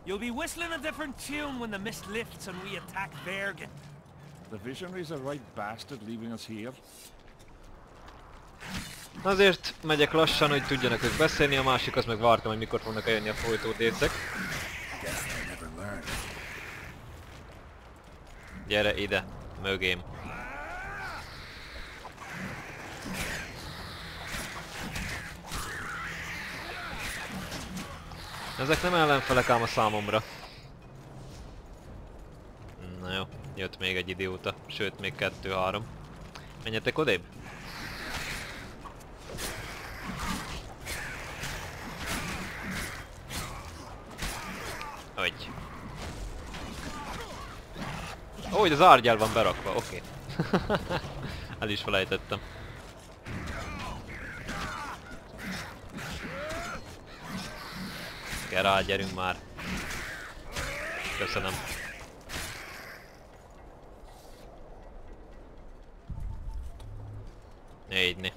You'll be whistling a different tune when the mist lifts and we attack Bergen. The visionaries are right bastard leaving us here. Azért megyek lassan, hogy tudjanak ők beszélni, a másik az meg vártam, hogy mikor fognak eljönni a folytódécek. Gyere ide, mögém. Ezek nem ellenfelek ám a számomra. Na jó, jött még egy idióta, sőt még 2-3. Menjetek odébb! Hogy? Ó, hogy az árgyál van berakva, oké. El is felejtettem. Gerál, gyerünk már. Köszönöm. Így.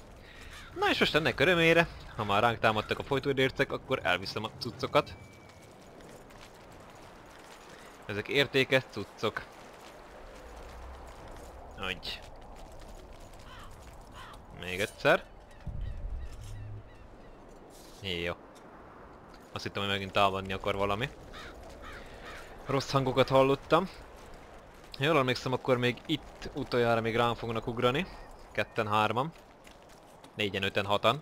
Na és most ennek örömére, ha már ránk támadtak a folytódércek, akkor elviszem a cuccokat. Ezek értékes cuccok. Úgy. Még egyszer. Jó. Azt hittem, hogy megint támadni akar valami. Rossz hangokat hallottam. Jól emlékszem, akkor még itt utoljára még rám fognak ugrani. 2-3-an. 4-5-en, 6-an.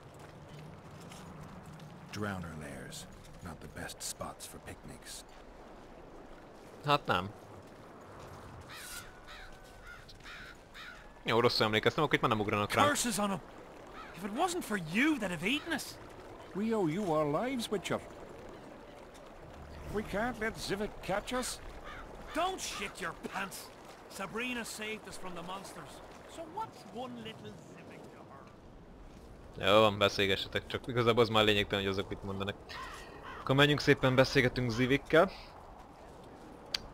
Drowner lairs, not the best spots for picnics. Hát nem. Jó, rosszul emlékeztem, akkor itt már nem ugranak rám. Curses on him! If it wasn't for you, they'd have eaten us. We owe you our lives, Witcher. We can't let Zivik catch us. Don't shit your pants! Sabrina saved us from the monsters. So what's one little Zivik to her? Jó van, beszélgessetek, csak igazából az már lényegtelen, hogy azok mit mondanak. Akkor menjünk szépen, beszélgetünk Zivikkel.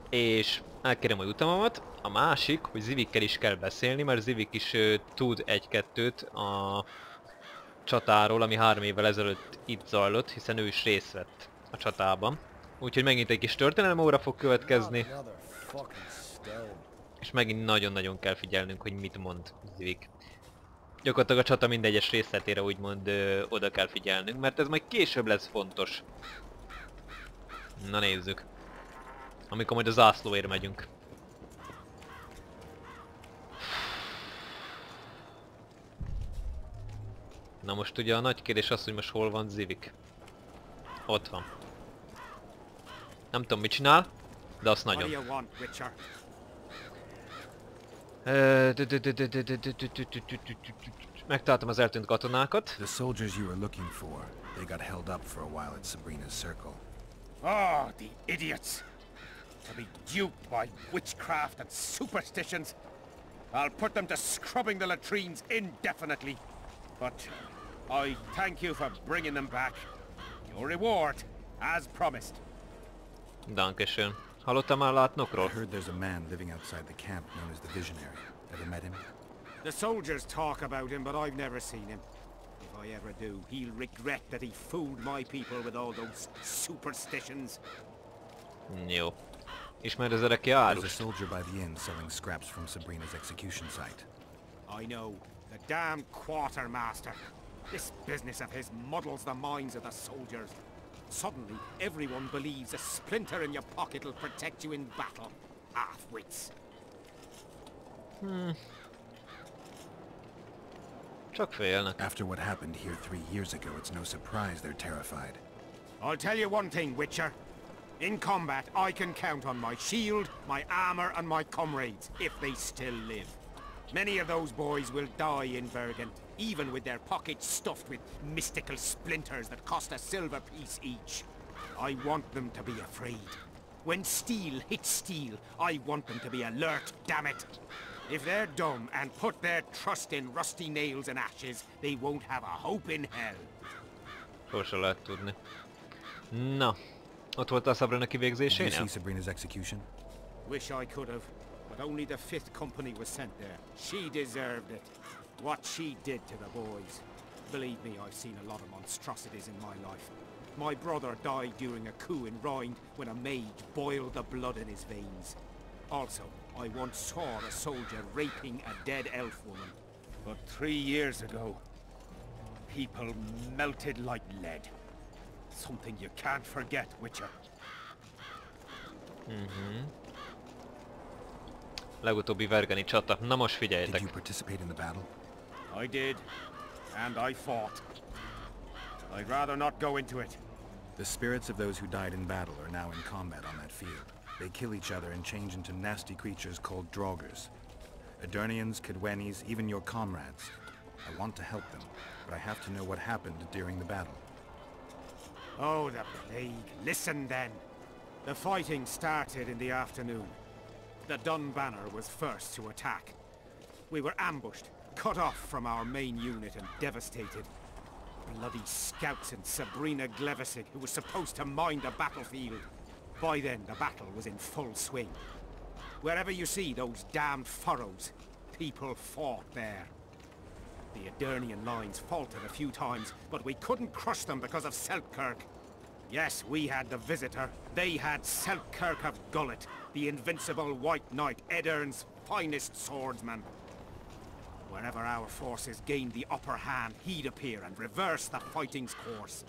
És elkérem a jutamamat. A másik, hogy Zivikkel is kell beszélni, mert Zivik is tud 1-2-t a csatáról, ami 3 évvel ezelőtt itt zajlott, hiszen ő is részt vett a csatában. Úgyhogy megint egy kis történelem óra fog következni. És megint nagyon-nagyon kell figyelnünk, hogy mit mond Zivik. Gyakorlatilag a csata minden egyes részletére úgymond oda kell figyelnünk, mert ez majd később lesz fontos. Na nézzük. Amikor majd a zászlóért megyünk. Na most ugye a nagy kérdés az, hogy most hol van Zivik. Ott van. Nem tudom mit csinál, de azt nagyon. Megtaláltam az eltűnt katonákat. The soldiers you were looking for, they got held up for a while at Sabrina's circle. Oh, the idiots! To be duped by witchcraft and superstitions. I'll put them to scrubbing the latrines indefinitely. But I thank you for bringing them back. Your reward, as promised. Dankeschön. Hallottál már látnokról? I heard there's a man living outside the camp known as the Visionary. Ever met him? The soldiers talk about him, but I've never seen him. If I ever do, he'll regret that he fooled my people with all those superstitions. Jó. Ismered az öreki árust? There's a soldier by the inn selling scraps from Sabrina's execution site. I know. The damn quartermaster. This business of his muddles the minds of the soldiers. Suddenly, everyone believes a splinter in your pocket will protect you in battle. Half-wits. Csak félnek. After what happened here 3 years ago, it's no surprise they're terrified. I'll tell you one thing, Witcher. In combat, I can count on my shield, my armor, and my comrades, if they still live. Many of those boys will die in Bergen, even with their pockets stuffed with mystical splinters that cost a silver piece each. I want them to be afraid. When steel hits steel, I want them to be alert, damn it! If they're dumb and put their trust in rusty nails and ashes, they won't have a hope in hell. Sose lehet tudni. Na, ott volt a Sabrina Did you kivégzésénél? see Sabrina's execution? Wish I could have, but only the 5th Company was sent there. She deserved it. What she did to the boys. Believe me, I've seen a lot of monstrosities in my life. My brother died during a coup in Rhind when a mage boiled the blood in his veins. Also, I once saw a soldier raping a dead elf woman. But 3 years ago, people melted like lead. Something you can't forget, Witcher. Legutóbbi vergeni csata. Na most Did figyeljetek. you participate in the battle? I did, and I fought. I'd rather not go into it. The spirits of those who died in battle are now in combat on that field. They kill each other and change into nasty creatures called Draugrs. Edirnians, Kedwenis, even your comrades. I want to help them, but I have to know what happened during the battle. Oh, the plague. Listen then. The fighting started in the afternoon. The Dun Banner was first to attack. We were ambushed, cut off from our main unit and devastated. Bloody scouts and Sabrina Glevissig, who was supposed to mind the battlefield. By then, the battle was in full swing. Wherever you see those damned furrows, people fought there. The Edirnian lines faltered a few times, but we couldn't crush them because of Selkirk. Yes, we had the Visitor. They had Selkirk of Gullet, the invincible White Knight, Edirn's finest swordsman. Wherever our forces gained the upper hand, he'd appear and reverse the fighting's course.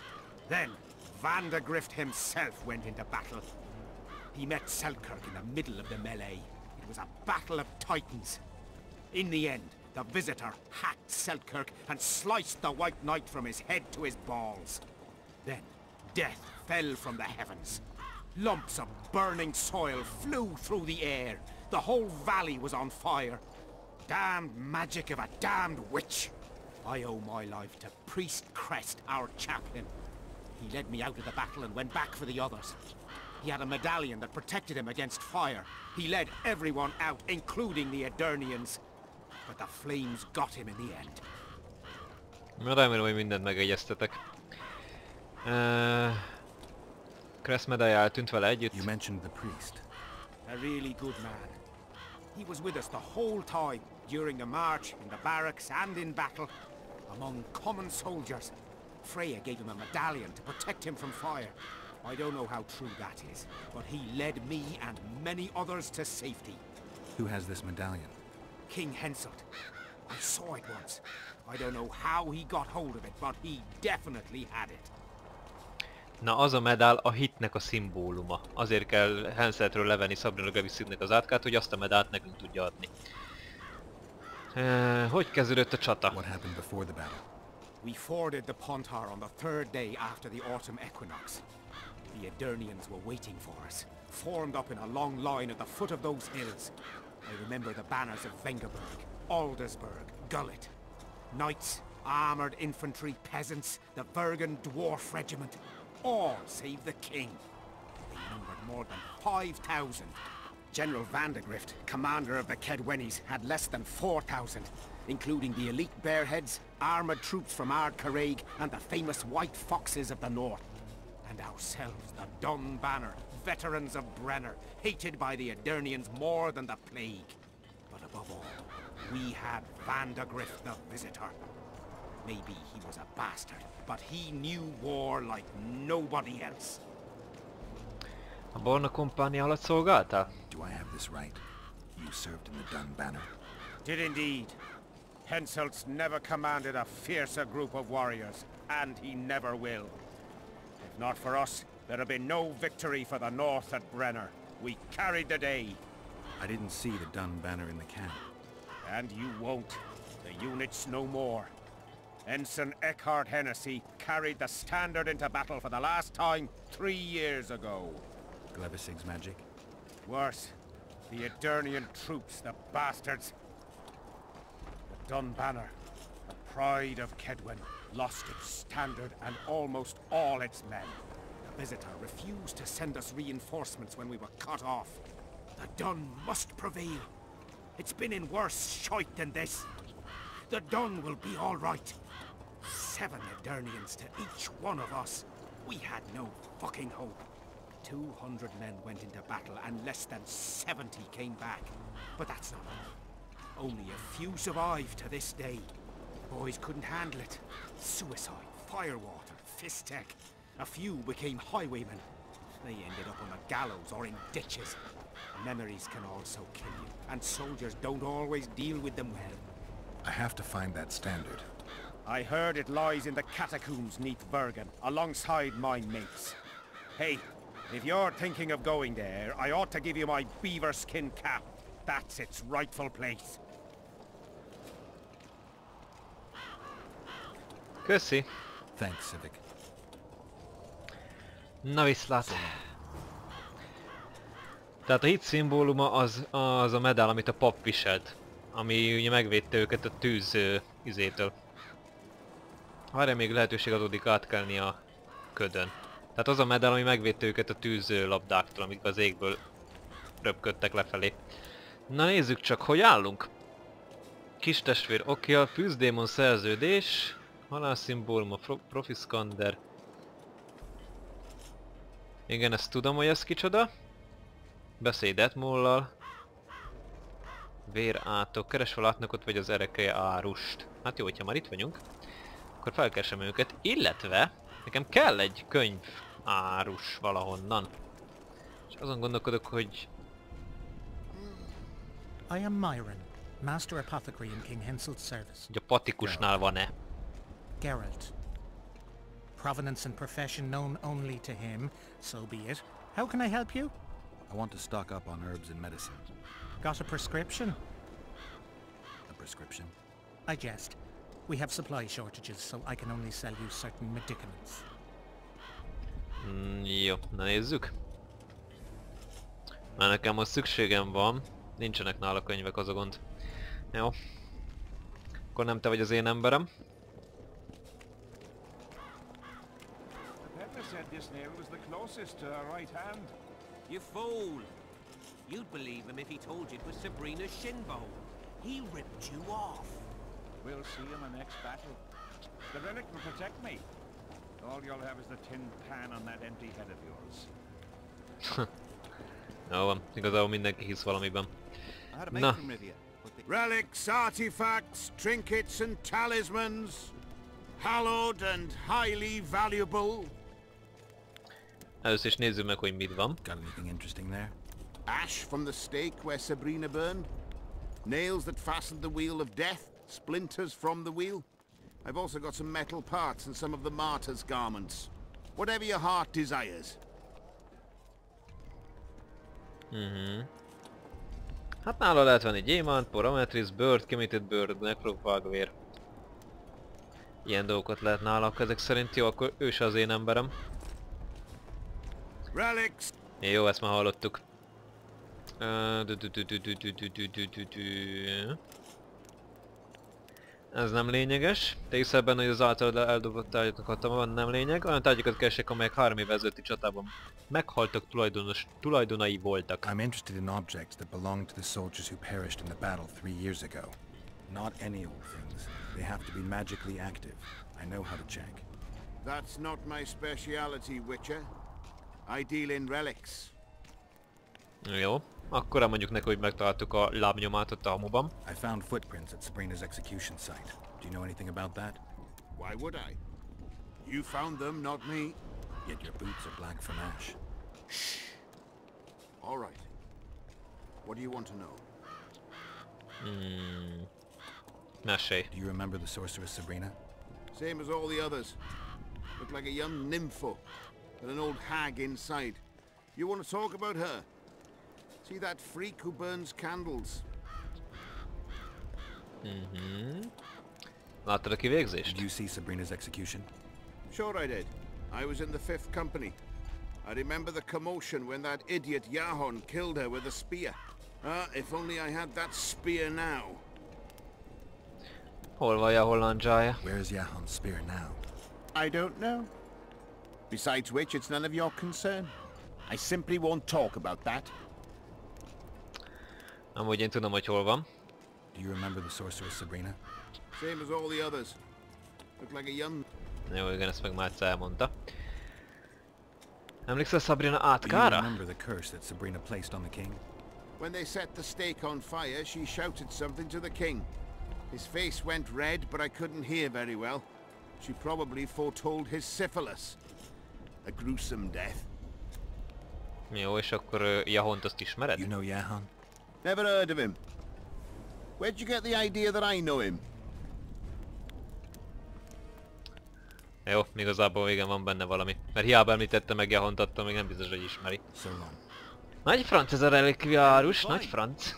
Then, Vandegrift himself went into battle. He met Selkirk in the middle of the melee. It was a battle of titans. In the end, the Visitor hacked Selkirk and sliced the White Knight from his head to his balls. Then, death fell from the heavens. Lumps of burning soil flew through the air. The whole valley was on fire. Damned magic of a damned witch. I owe my life to Priest Crest, our chaplain. He led me out of the battle and went back for the others. He had a medallion that protected him against fire. He led everyone out, including the Edirnians. But the flames got him in the end. Remélem, hogy mindent megegyeztetek. Crest medalja eltűnt vele együtt. You mentioned the priest. A really good man. He was with us the whole time, during the march, in the barracks and in battle, among common soldiers. Freya gave him a medallion to protect him from fire. I don't know how true that is, but he led me and many others to safety. Who has this medallion? King Henselt. I saw it once. I don't know how he got hold of it, but he definitely had it. Na, az a medál a hitnek a szimbóluma. Azért kell Henseltről levenni Sabrina Glevissignek az átkát, hogy azt a medált nekünk tudja adni. Hogy kezdődött a csata? What happened before the battle? We forded the Pontar on the third day after the autumn equinox. The Edirnians were waiting for us, formed up in a long line at the foot of those hills. I remember the banners of Vengerberg, Aldersburg, Gullet. Knights, armoured infantry, peasants, the Bergen Dwarf Regiment. All save the king. They numbered more than 5,000. General Vandegrift, commander of the Kedwenis, had less than 4,000, including the elite Bearheads, armoured troops from Ard Caraig, and the famous White Foxes of the north. And ourselves, the Dun Banner, veterans of Brenner, hated by the Edirnians more than the plague. But above all, we had Vandegrift the Visitor. Maybe he was a bastard, but he knew war like nobody else. A Barna kompánia alatt szolgáltál? Do I have this right? You served in the Dun Banner. Did indeed. Henselt's never commanded a fiercer group of warriors, and he never will. If not for us, there'd have been no victory for the North at Brenner. We carried the day. I didn't see the Dun Banner in the camp. And you won't. The unit's no more. Ensign Eckhart Hennessy carried the standard into battle for the last time 3 years ago. Glevissig's magic? Worse. The Edirnian troops, the bastards. The Dun Banner, the pride of Kedwen, lost its standard and almost all its men. The Visitor refused to send us reinforcements when we were cut off. The Dun must prevail. It's been in worse shite than this. The Dun will be all right. 7 Edirnians to each one of us. We had no fucking hope. 200 men went into battle and less than 70 came back. But that's not all. Only a few survived to this day. Boys couldn't handle it. Suicide, firewater, fistek. A few became highwaymen. They ended up on the gallows or in ditches. Memories can also kill you, and soldiers don't always deal with them well. I have to find that standard. I heard it lies in the catacombs neath Bergen, alongside my mates. Hey, if you're thinking of going there, I ought to give you my beaver skin cap. That's its rightful place. Köszi. Thanks, Civic. Na viszlát. Tehát a hit szimbóluma az a medál, amit a pap viselt. Ami ugye megvédte őket a tűz izétől. Arra még lehetőség adódik átkelni a ködön. Tehát az a medál, ami megvédte őket a tűzlabdáktól, amik az égből röpködtek lefelé. Na nézzük csak, hogy állunk. Kis testvér, oké, a fűzdémon szerződés. Halálszimbólum, a profiszkander. Igen, ezt tudom, hogy ez kicsoda. Beszéd Etmollal. Vérátok, keres fel átnokot vagy az erekelye árust. Hát jó, hogyha már itt vagyunk, akkor felkeresem őket, illetve nekem kell egy könyv árus valahonnan. És azon gondolkodok, hogy... I am Myron, Master Apothecary in King Hensel's service. hogy a patikusnál van-e. Geralt. Provenance and profession known only to him, so be it. How can I help you? I want to stock up on herbs and medicine. Got a prescription? A prescription? I jest. We have supply shortages, so I can only sell you certain medicaments. Jó, na nézzük. Már nekem most szükségem van. Nincsenek nála könyvek, az a gond. Jó. Akkor nem te vagy az én emberem. The peddler said this nail was the closest to her right hand. You fool! You'd believe him if he told you it was Sabrina's shin bone. He ripped you off. We'll see in the next battle. The relic will protect me. All you'll have is the tin pan on that empty head of yours. Jó van, igazából mindenki hisz valamiben. Na. Relics, artifacts, trinkets and talismans. Hallowed and highly valuable. Először is nézzük meg, hogy mit van. Got anything interesting there? Ash from the stake where Sabrina burned. Nails that fastened the wheel of death. Splinters from the wheel. I've also got some metal parts and some of the martyr's garments. Whatever your heart desires. Hát nála lehet venni gyémánt, parametris, bőrt, kimített bőrt, nekrovágvér. Ilyen dolgokat lehet nála, ezek szerint jó, akkor ő se az én emberem. Relics. Jó, ezt már hallottuk. Ez nem lényeges. Te hiszel benne, hogy az általad eldobott tárgyakat van, nem lényeg. Olyan tárgyakat keresek, amelyek 3 évvel ezelőtti csatában meghaltak, tulajdonai voltak. I'm interested in objects that belong to the soldiers who perished in the battle 3 years ago. Not any old things. They have to be magically active. I know how to check. That's not my speciality, Witcher. I deal in relics. Jó. Akkor elmondjuk neki, hogy megtaláltuk a lábnyomát ott a hamuban. I found footprints at Sabrina's execution site. Do you know anything about that? Why would I? You found them, not me. Yet your boots are black from ash. All right. What do you want to know? Mesélj. Do you remember the sorceress Sabrina? Same as all the others. Looked like a young nympho with an old hag inside. You want to talk about her? See that freak who burns candles? Láttad a kivégzést? Did you see Sabrina's execution? Sure I did. I was in the 5th Company. I remember the commotion when that idiot Yahon killed her with a spear. If only I had that spear now. Hol van Yahon landzsája? Where is Yahon's spear now? I don't know. Besides which, it's none of your concern. I simply won't talk about that. Amúgy én tudom, hogy hol van. Do you remember the sorceress Sabrina? Same as all the others. Looked like a young... Jó, igen, ezt meg már egyszer elmondta. Emlékszel Sabrina Do you átkára? remember the curse that Sabrina placed on the king? When they set the stake on fire, she shouted something to the king. His face went red, but I couldn't hear very well. She probably foretold his syphilis. A gruesome death. Jó, és akkor Jahont azt ismered? You know Yahan? Never heard of him. Where'd you get the idea that I know him? Jó, igazából igen, van benne valami. Mert hiába említette meg Jahont, attól még nem biztos, hogy ismeri. So long. Nagy franc ez a relikviárus, nagy franc.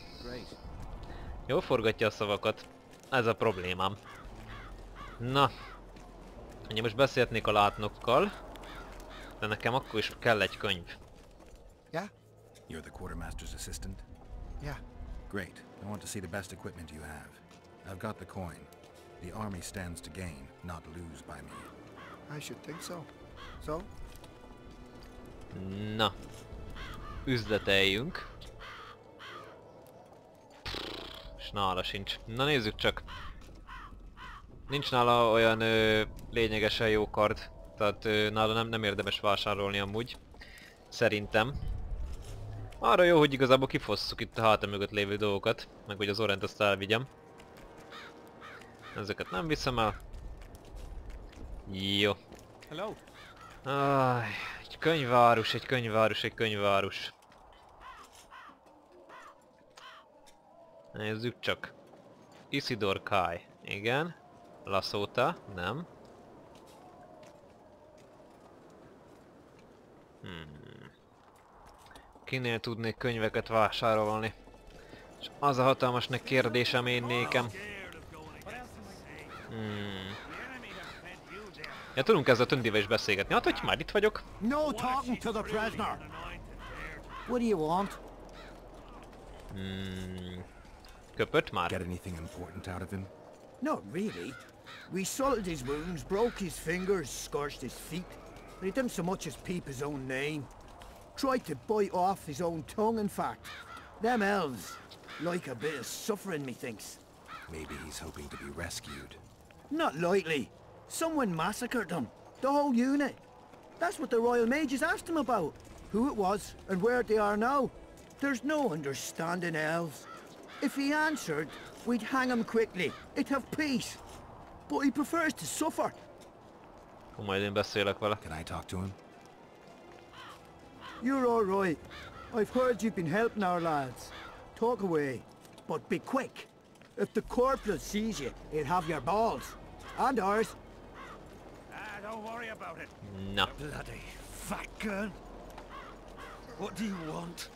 Jó forgatja a szavakat. Ez a problémám. Na. Ugye most beszélhetnék a látnokkal. De nekem akkor is kell egy könyv. Yeah? You're the quartermaster's assistant? Yeah. Great. I want to see the best equipment you have. I've got the coin. The army stands to gain, not lose by me. I should think so. So? Na. Üzleteljünk. És nála sincs. Na nézzük csak. Nincs nála olyan lényegesen jó kard. Tehát nála nem érdemes vásárolni amúgy. Szerintem. Arra jó, hogy igazából kifosszuk itt a háta mögött lévő dolgokat. Meg hogy az orrent azt elvigyem. Ezeket nem viszem el. Jó. Hello. Egy könyvárus, egy könyvárus, egy könyvárus. Nézzük csak. Isidor Kai. Igen. Laszóta. Nem. Kinél tudnék könyveket vásárolni? És az a hatalmas nagy kérdésem én nékem. Ja, tudunk ezzel a tündivel is beszélgetni. Hát, hogy már itt vagyok. No talking to the prisoner. What do you want? Köpött már. Get anything important out of him? Not really. We salted his wounds, broke his fingers, scorched his feet. But he didn't so much as peep his own name. Tried to bite off his own tongue, in fact. Them elves like a bit of suffering, methinks. Maybe he's hoping to be rescued. Not likely. Someone massacred them. The whole unit. That's what the Royal Mages asked him about. Who it was, and where they are now. There's no understanding elves. If he answered, we'd hang him quickly. It'd have peace. But he prefers to suffer. Majd én beszélek vele. Can I talk to him? You're all right. I've heard you've been helping our lads. Talk away. But be quick. If the corporal sees you, he'll have your balls. And ours. Don't worry about it. Na. Bloody fat gun. What do you want?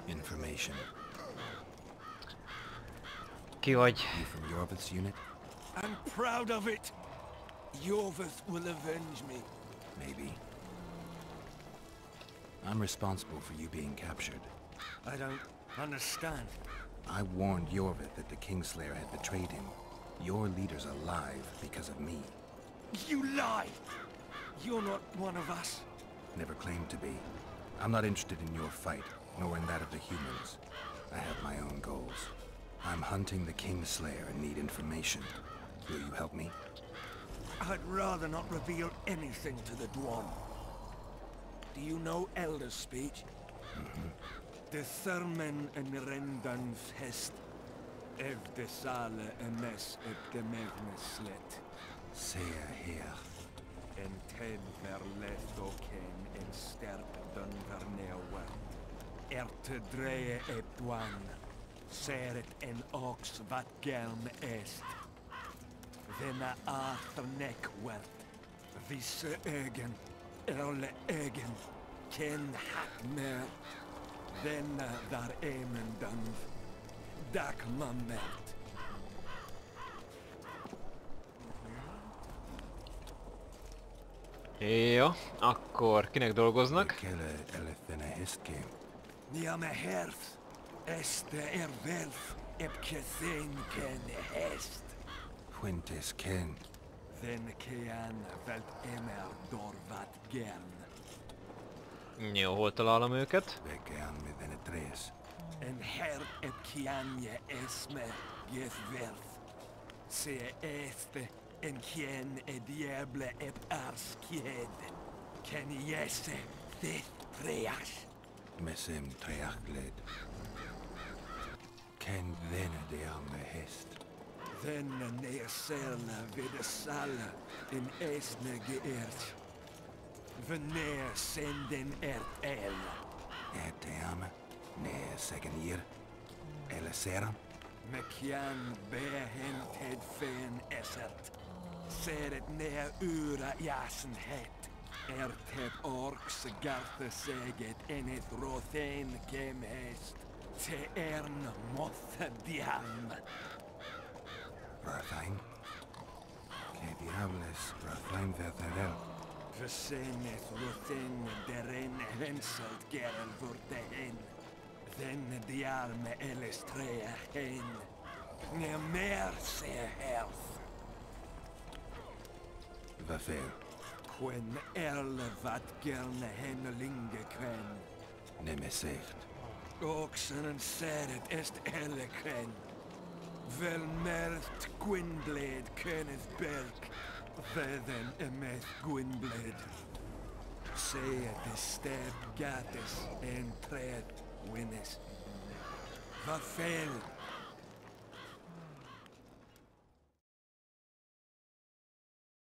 Information. Ki vagy? You from Yorvith's unit? I'm proud of it. Yorvith will avenge me. Maybe. I'm responsible for you being captured. I don't understand. I warned Yorvith that the Kingslayer had betrayed him. Your leader's alive because of me. You lie! You're not one of us. Never claimed to be. I'm not interested in your fight, nor in that of the humans. I have my own goals. I'm hunting the Kingslayer and need information. Will you help me? I'd rather not reveal anything to the Dwarf. Do you know Elder speech? De Thurmen en Rendan Fest. Ev de Sale emes ep de Mevne Slet. Sea here. En ten verlet oken en sterp dun vernewa. Erte dreie ep dwan. Seret en ox wat gelm est. Venna achter nek wert. Visse ögen. Erle ögen. Ken hat mer. Venna dar emen dun. Dak mammet. Jó, akkor kinek dolgoznak? Kele elefene histke. Niame herf. Este ervelf. Epkethen ken hest. Fuentes ken. Then kean velt emer dorvat gern. Jó, hol találom őket? Vekean me venetres. En her epkianje esme gesvelf. Se este en quien e diable ep arskied. Ken jesse theth preas. Mesem treachled. Ken vene de arme hest. Then neersel vid sal in esne geert. Wanneer senden el? Etam, ne second eller seram. Mekian behented fen esert. Seret nea ura jasenhet. Ertet orks garta seget enet rothen kemhest. Te ern moth diam. Rathain. Que diables Rathain verteren. Versenet rothen deren henselt geren vorte hen. Den diarme elestrea hen. Ne mer se health. Vafel. Quen erle wat gerne hen linge quen. Nemesecht. Oxen en seret est elle quen. Vel mert Gwynblade Kenneth Belk. Vedden emeth Gwynblade. Seet de step gates en tred winnes. Vafel